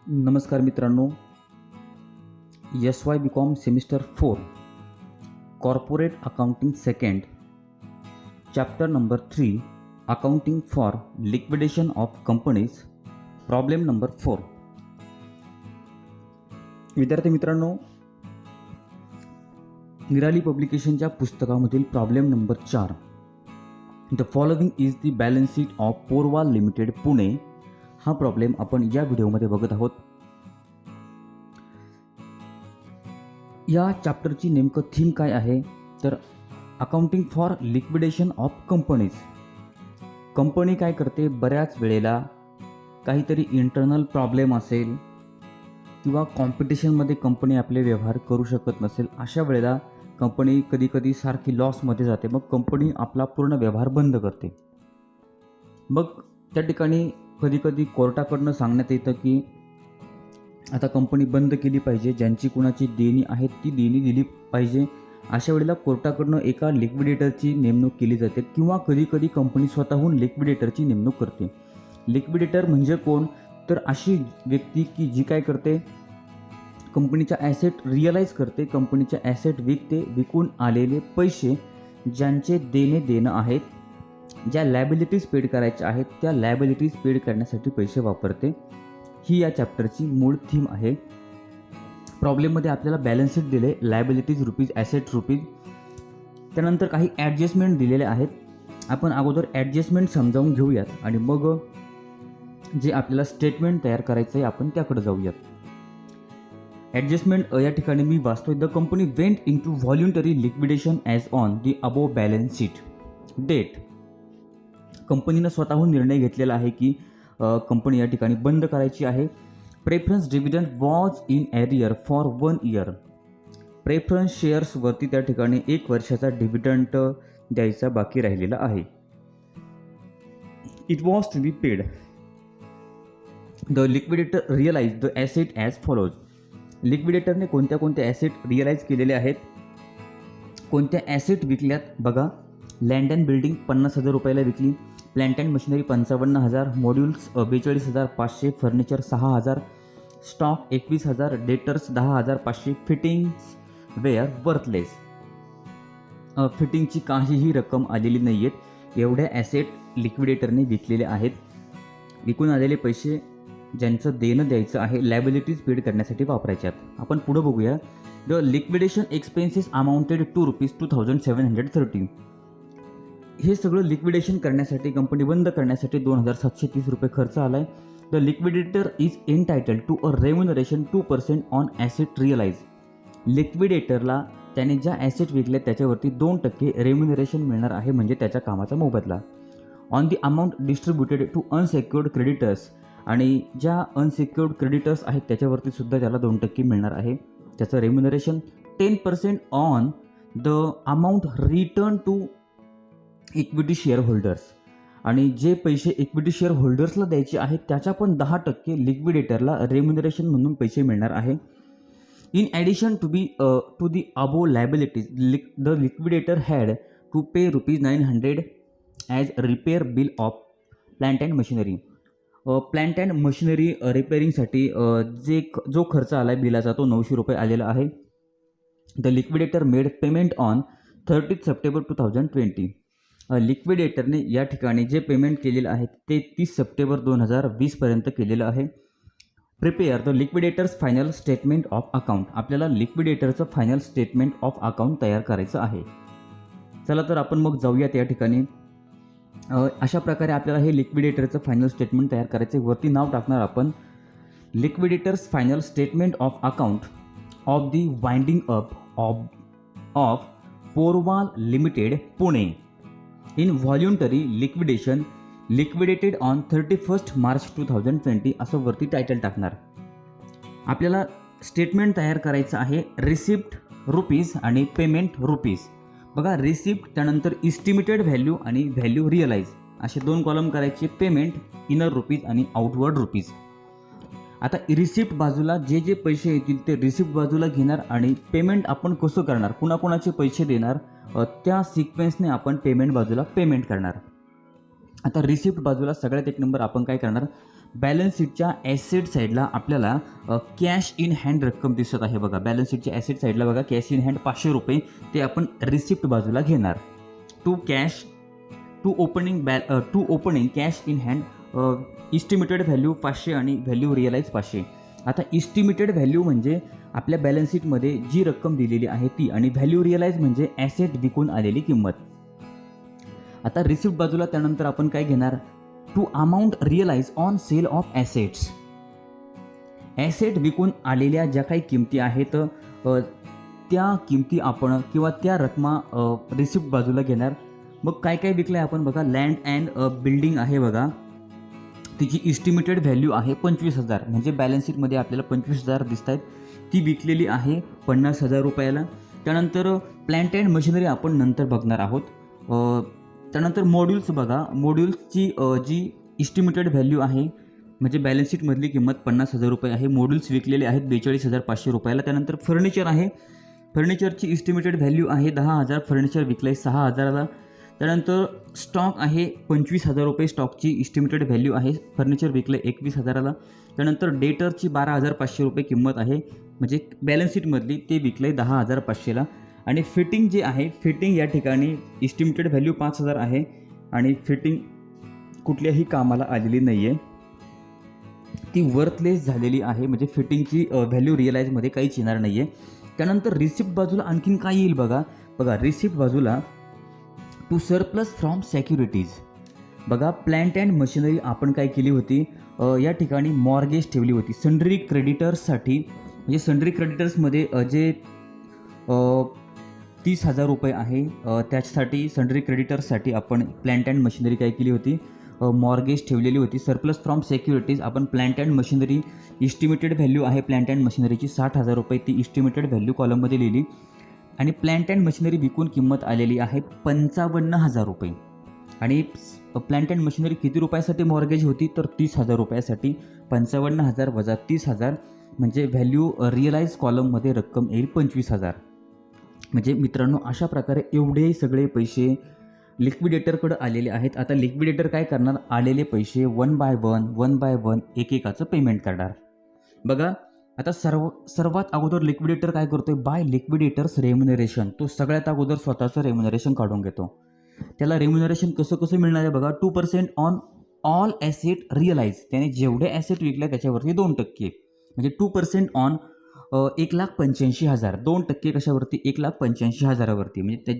नमस्कार मित्रांनो, SY BCom semester 4 corporate accounting second chapter number 3 accounting for liquidation of companies problem number 4. विद्यार्थी मित्रांनो, निराली पब्लिकेशनच्या पुस्तकामधील problem number 4, the following is the balance sheet of Porwal limited Pune, हा problem आपण या व्हिडिओमध्ये बघत आहोत. या चॅप्टरची नेमकं थीम काय आहे तर accounting for liquidation of companies. Company काय करते, बऱ्याच वेळेला काहीतरी इंटरनल प्रॉब्लेम असेल किंवा कॉम्पिटिशनमध्ये कंपनी आपले व्यवहार करू शकत नसेल, अशा वेळेला कंपनी कधीकधी सारखी लॉसमध्ये जाते. मग कंपनी आपला पूर्ण व्यवहार बंद करते. मग त्या ठिकाणी कधीकधी कोर्टाकडनं सांगण्यात येतं की आता कंपनी बंद केली पाहिजे, ज्यांची कुणाची देणी आहेत ती देणी दिली पाहिजे. अशा वेळेला कोर्टाकडनं एका लिक्विडेटरची नेमणूक केली जाते किंवा कधीकधी कंपनी स्वतःहून लिक्विडेटरची नेमणूक करते. लिक्विडेटर म्हणजे कोण तर अशी व्यक्ती की जी काय करते, कंपनीच्या ॲसेट रिअलाईज करते, कंपनीच्या ॲसेट विकते, विकून आलेले पैसे ज्यांचे देणं आहेत, ज्या लायबिलिटीज पेड करायच्या आहेत त्या लायबिलिटीज पेड करण्यासाठी पैसे वापरते. ही या चॅप्टरची मूळ थीम आहे. प्रॉब्लेममध्ये आपल्याला बॅलन्स शीट दिले, लायबिलिटीज रुपीज, ॲसेट रुपीज, त्यानंतर काही ॲडजस्टमेंट दिलेले आहेत. आपण अगोदर ॲडजस्टमेंट समजावून घेऊयात आणि मग जे आपल्याला स्टेटमेंट तयार करायचं आहे आपण त्याकडे जाऊयात. ॲडजस्टमेंट या ठिकाणी मी वाचतोय. The company went into voluntary liquidation as on the above balance sheet date. कंपनीनं स्वतःहून निर्णय घेतलेला आहे की कंपनी या ठिकाणी बंद करायची आहे. Preference dividend was in arrear for 1 year. Preference शेअर्सवरती त्या ठिकाणी 1 वर्षाचा डिव्हिडंड द्यायचा बाकी राहिलेला आहे. It was to be paid. The liquidator realise the asset as follows. लिक्विडेटरने कोणत्या कोणत्या ॲसेट रिअलाइज केलेले आहेत, कोणत्या ॲसेट विकल्यात बघा. लँड अँड बिल्डिंग 50,000 रुपयाला विकली, plant and machinery 55,000, modules 42,500, furniture 6,000, stock 21,000, debtors 10,500, fittings were worthless. फिटिंगची काहीही रक्कम आलेली नाही आहेत. एवढ्या ॲसेट लिक्विडेटरने विकलेले आहेत. विकून आलेले पैसे ज्यांचं देणं द्यायचं आहे लायबिलिटीज पेड करण्यासाठी वापरायचे आहेत. आपण पुढं बघूया. The liquidation expenses amounted to ₹2,730. हे सगळं लिक्विडेशन करण्यासाठी, कंपनी बंद करण्यासाठी 2,730 रुपये खर्च आला आहे. The liquidator is entitled to a remuneration 2% on asset realise. लिक्विडेटरला त्याने ज्या ॲसेट विकल्या त्याच्यावरती 2% रेम्युनरेशन मिळणार आहे, म्हणजे त्याच्या कामाचा मोबदला. On the amount distributed to unsecured creditors. आणि ज्या अनसेक्युर्ड क्रेडिटर्स आहेत त्याच्यावरती सुद्धा त्याला 2% मिळणार आहे त्याचं remuneration. 10% on the amount return to equity share holders. आणि जे पैसे इक्विटी शेअर होल्डर्सला द्यायचे आहेत त्याच्या पण 10% लिक्विडेटरला रेम्युनरेशन म्हणून पैसे मिळणार आहे. In addition to the above liabilities the liquidator had to pay ₹900 as repair bill of plant and machinery. Plant and machinery रिपेअरिंगसाठी जो खर्च आला आहे बिलाचा तो 900 रुपये आलेला आहे. The liquidator made payment on 30 September 2020. लिक्विडेटरने या ठिकाणी जे पेमेंट केलेलं आहे ते 30 सप्टेंबर 2020 केलेलं आहे. Prepare the liquidators final statement of account. आपल्याला लिक्विडेटरचं फायनल स्टेटमेंट ऑफ अकाउंट तयार करायचं आहे. चला तर आपण मग जाऊयात या ठिकाणी. अशा प्रकारे आपल्याला हे लिक्विडेटरचं फायनल स्टेटमेंट तयार करायचे. वरती नाव टाकणार आपण liquidator's final statement of account of the winding up of Porwal limited Pune in voluntary liquidation liquidated on 31 March 2020 असं वरती टायटल टाकणार. आपल्याला स्टेटमेंट तयार करायचं आहे. रिसिप्ट रुपीज आणि पेमेंट रुपीज. बघा, रिसिप्ट त्यानंतर इस्टिमेटेड व्हॅल्यू आणि व्हॅल्यू रिअलाइज असे 2 कॉलम करायचे. पेमेंट इनर रुपीज आणि आउटवर्ड रुपीज. आता रिसिप्ट बाजूला जे जे पैसे येतील ते रिसिप्ट बाजूला घेणार आणि पेमेंट आपण कसं करणार, कुणाकुणाचे पैसे देणार त्या सिक्वेन्सने आपण पेमेंट बाजूला पेमेंट करणार. आता रिसिप्ट बाजूला सगळ्यात एक नंबर आपण काय करणार, बॅलन्स शीटच्या ॲसेट साईडला आपल्याला कॅश इन हँड रक्कम दिसत आहे बघा. बॅलन्स शीटच्या ॲसेट साईडला बघा कॅश इन हँड 500 रुपये ते आपण रिसिप्ट बाजूला घेणार. To opening cash in hand estimated value 500 आणि व्हॅल्यू रिअलाइज 500. आता इस्टिमेटेड व्हॅल्यू म्हणजे आपल्या बॅलन्स शीटमध्ये जी रक्कम दिलेली आहे ती, आणि व्हॅल्यू रिअलाइज म्हणजे ॲसेट विकून आलेली किंमत. आता रिसिप्ट बाजूला त्यानंतर आपण काय घेणार, to amount realise on sale of assets. Asset विकून आलेल्या ज्या काही किमती आहेत त्या किमती आपण किंवा त्या रकमा रिसिप्ट बाजूला घेणार. मग काय काय विकलं आहे आपण बघा. लँड अँड बिल्डिंग आहे बघा, तिची इस्टिमेटेड व्हॅल्यू आहे 25,000, म्हणजे बॅलन्स शीटमध्ये आपल्याला 25,000 दिसत आहेत. ती विकलेली आहे 50,000 रुपयाला. त्यानंतर प्लॅन्ट अँड मशिनरी आपण नंतर बघणार आहोत. त्यानंतर मॉड्यूल्स बघा, मॉड्यूल्सची जी इस्टिमेटेड व्हॅल्यू आहे म्हणजे बॅलन्स शीटमधली किंमत 50,000 रुपये आहे. मॉड्यूल्स विकलेले आहेत 42,500 रुपयाला. त्यानंतर फर्निचर आहे, फर्निचरची इस्टिमेटेड व्हॅल्यू आहे 10,000, फर्निचर विकलं आहे 6,000ला. त्यानंतर स्टॉक आहे 25,000 रुपये, स्टॉकची इस्टिमेटेड व्हॅल्यू आहे. फर्निचर विकलं 21,000ला. त्यानंतर डेटरची 12,500 रुपये किंमत आहे, म्हणजे बॅलन्स शीटमधली ते विकलं आहे 10,500ला. आणि फिटिंग जे आहे, फिटिंग या ठिकाणी इस्टिमेटेड व्हॅल्यू 5,000 आहे आणि फिटिंग कुठल्याही कामाला आलेली नाही आहे, ती वर्थलेस झालेली आहे, म्हणजे फिटिंगची व्हॅल्यू रिअलाइजमध्ये काहीच येणार नाही आहे. त्यानंतर रिसिप्ट बाजूला आणखीन काय येईल बघा. रिसिप्ट बाजूला टू सरप्लस फ्रॉम सेक्युरिटीज बघा. प्लॅन्ट अँड मशिनरी आपण काय केली होती, या ठिकाणी मॉर्गेज ठेवली होती सन्ड्री क्रेडिटर्ससाठी. म्हणजे सन्ड्री क्रेडिटर्समध्ये जे 30,000 रुपये आहे त्याच्यासाठी सन्ड्री क्रेडिटर्ससाठी आपण प्लॅन्ट अँड मशिनरी काय केली होती, मॉर्गेज ठेवलेली होती. सरप्लस फ्रॉम सेक्युरिटीज आपण plant and machinery estimated value आहे प्लॅन्ट अँड मशिनरीची 60,000 रुपये, ती इस्टिमेटेड व्हॅल्यू कॉलममध्ये लिहिली. आणि प्लॅन्ट अँड मशिनरी विकून किंमत आलेली आहे 55,000 रुपये. आणि प्लॅन्ट अँड मशिनरी किती रुपयासाठी मॉर्गेज होती तर 30,000 रुपयासाठी. 55,000 वजा 30,000 म्हणजे व्हॅल्यू रिअलाइज कॉलममध्ये रक्कम येईल 25,000. म्हणजे मित्रांनो अशा प्रकारे एवढे सगळे पैसे लिक्विडेटरकडे आलेले आहेत. आता लिक्विडेटर काय करणार, आलेले पैसे वन बाय वन एकेकाचं पेमेंट करणार बघा. आता सर्वात अगोदर लिक्विडेटर काय करतोय, बाय लिक्विडेटर्स रेम्युनरेशन, तो सगळ्यात अगोदर स्वतःचं रेम्युनरेशन काढून घेतो. त्याला रेम्युनरेशन कसं मिळणार आहे बघा. 2% ऑन ऑल ॲसेट रिअलाइज, त्याने जेवढे ॲसेट विकले त्याच्यावरती 2%, म्हणजे 2% ऑन 1,85,000, 2% कशावरती 1,85,000वरती. म्हणजे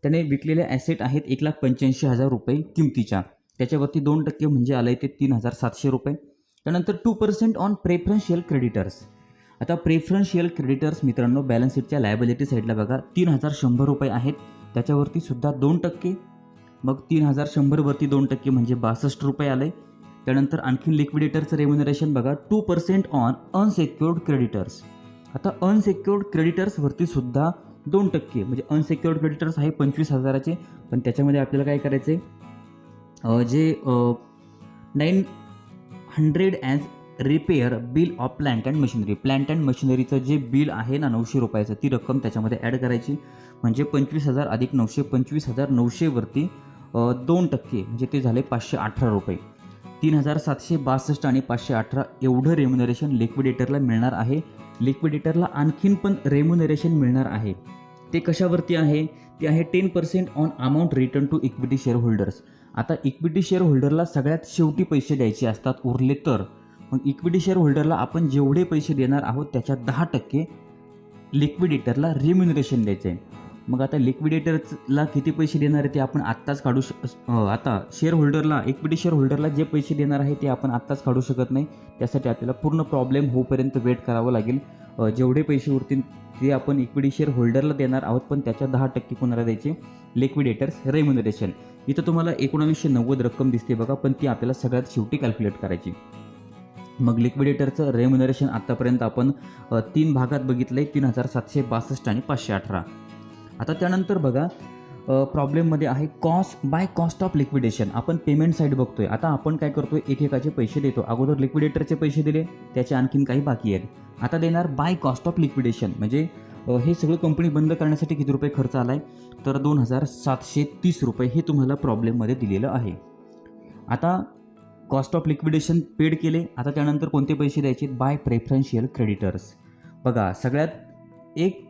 त्याने विकलेले ॲसेट आहेत 1,85,000 रुपये किमतीच्या, त्याच्यावरती 2% म्हणजे आलं आहे ते 3,700 रुपये. त्यानंतर 2% ऑन प्रेफरन्शियल क्रेडिटर्स. आता प्रेफरन्शियल क्रेडिटर्स मित्रांनो बॅलन्स शीटच्या लायबिलिटी साईडला बघा 3,100 रुपये आहेत, त्याच्यावरती सुद्धा 2%. मग 3,100वरती 2% म्हणजे 62 रुपये आले. त्यानंतर आणखीन लिक्विडेटरचं रेम्युनरेशन बघा 2% ऑन अनसेक्युर्ड क्रेडिटर्स. आता अनसेक्युर्ड क्रेडिटर्सवरती सुद्धा 2%, म्हणजे अनसेक्युर्ड क्रेडिटर्स आहे 25,000चे, पण त्याच्यामध्ये आपल्याला काय करायचं आहे, जे 900 as repair bill of plant and machinery, plant and मशिनरीचं जे बिल आहे ना 900 रुपयाचं, ती रक्कम त्याच्यामध्ये ॲड करायची. म्हणजे 25,000 अधिक 900, 25,900वरती 2% म्हणजे ते झाले 518 रुपये. 3,762 आणि 518 एवढं रेम्युनरेशन लिक्विडेटरला मिळणार आहे. लिक्विडेटरला आणखीन पण रेम्युनरेशन मिळणार आहे. ते कशावरती आहे, ते आहे 10% on amount return to equity share holders. आता इक्विटी शेअर होल्डरला सगळ्यात शेवटी पैसे द्यायचे असतात उरले तर. मग इक्विटी शेअर होल्डरला आपण जेवढे पैसे देणार आहोत त्याच्या 10% लिक्विडेटरला रेम्युनरेशन द्यायचं आहे. मग आता लिक्विडेटरला किती पैसे देणार आहे ते आपण आत्ताच काढू आता शेअर होल्डरला, इक्विटी शेअर होल्डरला जे पैसे देणार आहे ते आपण आत्ताच काढू शकत नाही. त्यासाठी आपल्याला पूर्ण प्रॉब्लेम होईपर्यंत वेट करावं लागेल. जेवढे पैसे उरतील ते आपण इक्विटी शेअर होल्डरला देणार आहोत, पण त्याच्या 10% कोणाला द्यायचे, लिक्विडेटर्स रेम्युनरेशन. इथं तुम्हाला 1990 रक्कम दिसते बघा, पण ती आपल्याला सगळ्यात शेवटी कॅल्क्युलेट करायची. मग लिक्विडेटरचं रेम्युनरेशन आत्तापर्यंत आपण 3 भागात बघितलं आहे, 3,762 आणि 518. आता त्यानंतर बघा प्रॉब्लेममध्ये आहे कॉस्ट ऑफ लिक्विडेशन. आपण पेमेंट साईड बघतोय. आता आपण काय करतोय, एकेकाचे पैसे देतो. अगोदर लिक्विडेटरचे पैसे दिले, त्याचे आणखीन काही बाकी आहेत. आता देणार बाय कॉस्ट ऑफ लिक्विडेशन, म्हणजे हे सगळं कंपनी बंद करण्यासाठी किती रुपये खर्च आला आहे, तर 2,730 रुपये हे तुम्हाला प्रॉब्लेममध्ये दिलेलं आहे. आता कॉस्ट ऑफ लिक्विडेशन पेड केले. आता त्यानंतर कोणते पैसे द्यायचे? By preferential creditors. बघा सगळ्यात एक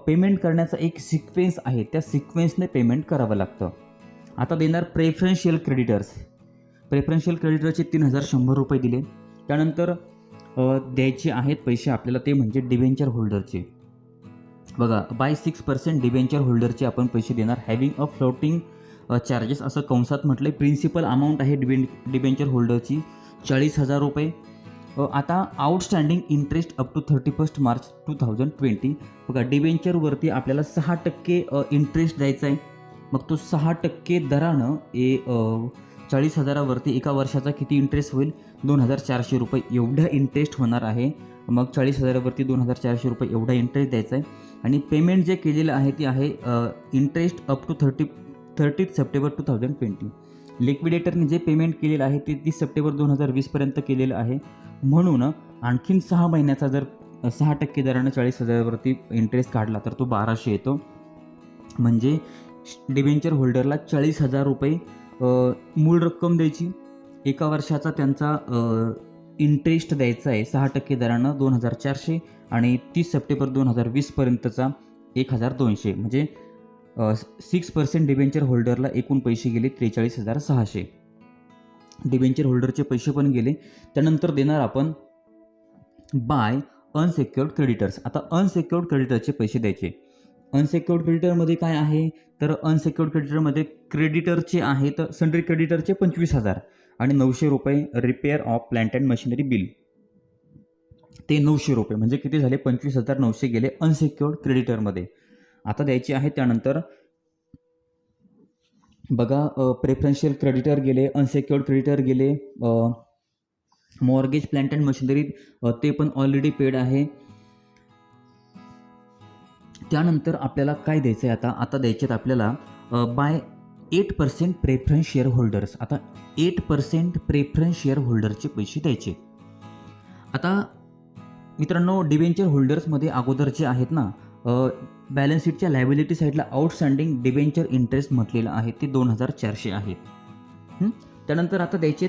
पेमेंट करण्याचा एक सिक्वेन्स आहे, त्या सिक्वेन्सने पेमेंट करावं लागतं. आता देणार प्रेफरन्शियल क्रेडिटर्स. प्रेफरन्शियल क्रेडिटरचे 3100 रुपये दिले. त्यानंतर द्यायचे आहेत पैसे आपल्याला, ते म्हणजे डिबेंचर होल्डरचे. बघा बाय 6% डिबेंचर होल्डरचे आपण पैसे देणार. हॅव्हिंग अ फ्लोटिंग चार्जेस असं कंसात म्हटलं आहे. प्रिन्सिपल अमाऊंट आहे डिबेंचर होल्डरची 40,000 रुपये. आता outstanding interest up to 31 March 2020. बघा डिबेंचरवरती आपल्याला 6% इंटरेस्ट द्यायचा आहे. मग तो 6% दरानं 40,000वरती एका वर्षाचा किती इंटरेस्ट होईल? 2,400 रुपये एवढा इंटरेस्ट होणार आहे. मग 40,000वरती 2,400 रुपये एवढा इंटरेस्ट द्यायचा आहे. आणि पेमेंट जे केलेलं आहे ते आहे इंटरेस्ट अप टू 30 सप्टेंबर 2020. लिक्विडेटरने जे पेमेंट केलेलं आहे ते 30 सप्टेंबर 2020पर्यंत केलेलं आहे. म्हणून आणखीन 6 महिन्याचा जर 6% दरानं 40,000वरती इंटरेस्ट काढला तर तो 1,200 येतो. म्हणजे डिबेंचर होल्डरला 40,000 रुपये मूळ रक्कम द्यायची. एका वर्षाचा त्यांचा इंटरेस्ट द्यायचा आहे 6% दरानं 2,400 आणि 30 सप्टेंबर 2020पर्यंतचा 1,200. म्हणजे 6% डिबेंचर होल्डरला एकूण पैसे गेले 43,600. डिबेंचर होल्डरचे पैसे पण गेले. त्यानंतर देणार आपण बाय अनसेक्युअर्ड क्रेडिटर्स. आता अनसेक्युअर्ड क्रेडिटरचे पैसे द्यायचे. अनसेक्युअर्ड क्रेडिटरमध्ये काय आहे तर अनसेक्युअर्ड क्रेडिटरमध्ये क्रेडिटरचे आहेत सन्ड्री क्रेडिटरचे 25,000 आणि 900 रुपये repair of plant and machinery bill, ते 900 रुपये. म्हणजे किती झाले? 25,900 गेले अनसेक्युअर्ड क्रेडिटरमध्ये. आता द्यायचे आहे. त्यानंतर बघा प्रेफरन्शियल क्रेडिटर गेले, अनसेक्युअर्ड क्रेडिटर गेले, मॉर्गेज प्लांट अँड मशिनरी ते पण ऑलरेडी पेड आहे. त्यानंतर आपल्याला काय द्यायचं आहे? आता द्यायचे आहेत आपल्याला बाय 8% प्रेफरन्स शेअर होल्डर्स. आता 8% प्रेफरन्स शेअर होल्डरचे पैसे द्यायचे. आता मित्रांनो डिबेंचर होल्डर्समध्ये अगोदर जे आहेत ना बॅलन्स शीटच्या लायबिलिटी साईडला आउटस्टँडिंग डिबेंचर इंटरेस्ट म्हटलेलं आहे ते 2,400 आहेत. त्यानंतर आता द्यायचे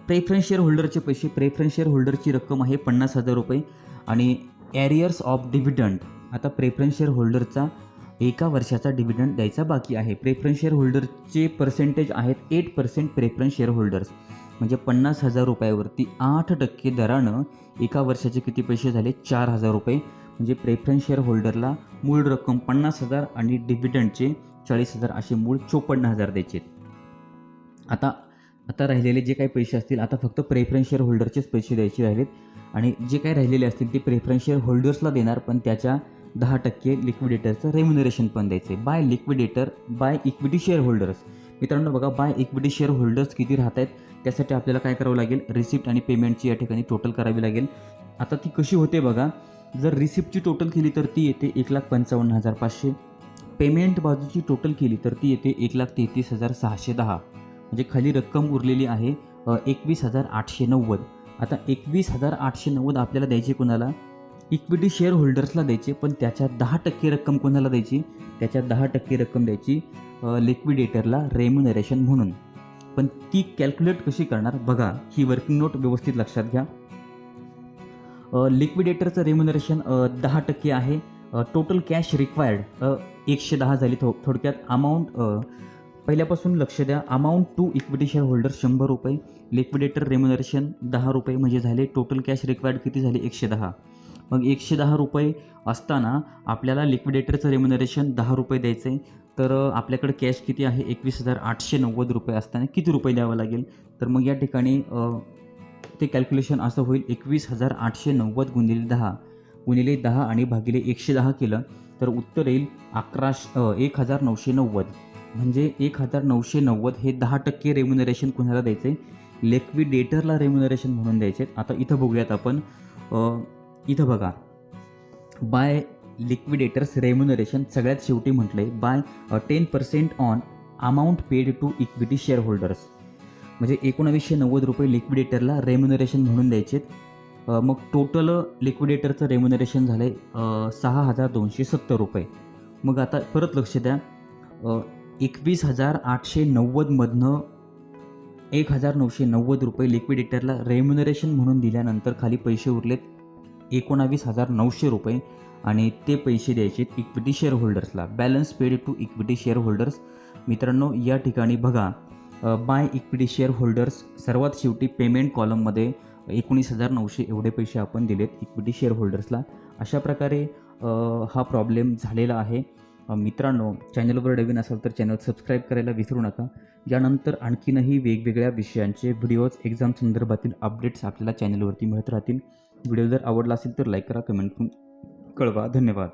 प्रेफरन्स शेअर होल्डरचे पैसे. प्रेफरन्स शेअर होल्डरची रक्कम आहे 50,000 रुपये आणि एरियर्स ऑफ डिव्हिडंड. आता प्रेफरन्स शेअर होल्डरचा एका वर्षाचा डिव्हिडंड द्यायचा बाकी आहे. प्रेफरन्स शेअर होल्डरचे पर्सेंटेज आहेत 8% प्रेफरन्स शेअर होल्डर्स. म्हणजे 50,000 रुपयावरती 8% दरानं एका वर्षाचे किती पैसे झाले? 4,000 रुपये. म्हणजे प्रेफरन्स शेअर होल्डरला मूळ रक्कम 50,000 आणि डिव्हिडंडचे 40,000 असे मूळ 54,000 द्यायचे. आता राहिलेले जे काही पैसे असतील आता फक्त प्रेफरन्स शेअर होल्डरचेच पैसे द्यायचे राहिलेत आणि जे काही राहिलेले असतील ते प्रेफरन्स शेअर होल्डर्सला देणार, पण त्याच्या 10% लिक्विडेटरचं रेम्युनरेशन पण द्यायचं आहे. By liquidator by equity share holders. मित्रांनो बघा बाय इक्विटी शेअर होल्डर्स किती राहत आहेत त्यासाठी आपल्याला काय करावं लागेल? रिसिप्ट आणि पेमेंटची या ठिकाणी टोटल करावी लागेल. आता ती कशी होते बघा. जर रिसिप्टची टोटल केली तर ती येते 1,55,500. पेमेंट बाजूची टोटल केली तर ती येते 1,33,610. म्हणजे खाली रक्कम उरलेली आहे 21,890. आता 21,890 आपल्याला द्यायची कोणाला? इक्विटी शेअर होल्डर्सला द्यायचे, पण त्याच्या 10% रक्कम कोणाला द्यायची? त्याच्या 10% रक्कम द्यायची लिक्विडेटरला रेम्युनरेशन म्हणून. पण ती कॅल्क्युलेट कशी करणार बघा. ही वर्किंग नोट व्यवस्थित लक्षात घ्या. लिक्विडेटरचं रेम्युनरेशन 10% आहे. टोटल कॅश रिक्वायर्ड 110 झाली. थोडक्यात अमाऊंट पहिल्यापासून लक्ष द्या. Amount to equity share holder 100 रुपये. लिक्विडेटर रेम्युनरेशन 10 रुपये म्हणजे झाले. टोटल कॅश रिक्वायर्ड किती झाले? 110. मग 110 रुपये असताना आपल्याला लिक्विडेटरचं रेम्युनरेशन 10 रुपये द्यायचं आहे. तर आपल्याकडे कॅश किती आहे? 21,890 रुपये असताना किती रुपये द्यावं लागेल? तर मग या ठिकाणी ते कॅल्क्युलेशन असं होईल 21,890 गुणिले 10 आणि भागिले 110 केलं तर उत्तर येईल 1,990. म्हणजे 1,990 हे 10% रेम्युनरेशन कुणाला द्यायचं आहे? लिक्विडेटरला रेम्युनरेशन म्हणून द्यायचे. आता इथं बघूयात आपण. इथं बघा बाय लिक्विडेटर्स रेम्युनरेशन सगळ्यात शेवटी म्हटलं आहे by 10% on amount paid to equity share holders. म्हणजे 1,990 रुपये लिक्विडेटरला रेम्युनरेशन म्हणून द्यायचे. मग टोटल लिक्विडेटरचं रेम्युनरेशन झालं आहे 6,270 रुपये. मग आता परत लक्ष द्या. 21,890 मधनं 1,990 रुपये लिक्विडेटरला रेम्युनरेशन म्हणून दिल्यानंतर खाली पैसे उरलेत 19,900 रुपये आणि ते पैसे द्यायचे इक्विटी शेअर होल्डर्सला. Balance paid to equity share holders. मित्रांनो, या ठिकाणी बघा बाय इक्विटी शेअर होल्डर्स सर्वात शेवटी पेमेंट कॉलममध्ये 19,900 एवढे पैसे आपण दिलेत इक्विटी शेअर होल्डर्सला. अशा प्रकारे हा प्रॉब्लेम झालेला आहे. मित्रांनो, चॅनलवर नवीन असाल तर चॅनल सबस्क्राईब करायला विसरू नका. यानंतर आणखीनही वेगवेगळ्या विषयांचे व्हिडिओज, एक्झाम संदर्भातील अपडेट्स आपल्याला चॅनलवरती मिळत राहतील. व्हिडिओ जर आवडला असेल तर लाईक करा, कमेंट करून कळवा. धन्यवाद.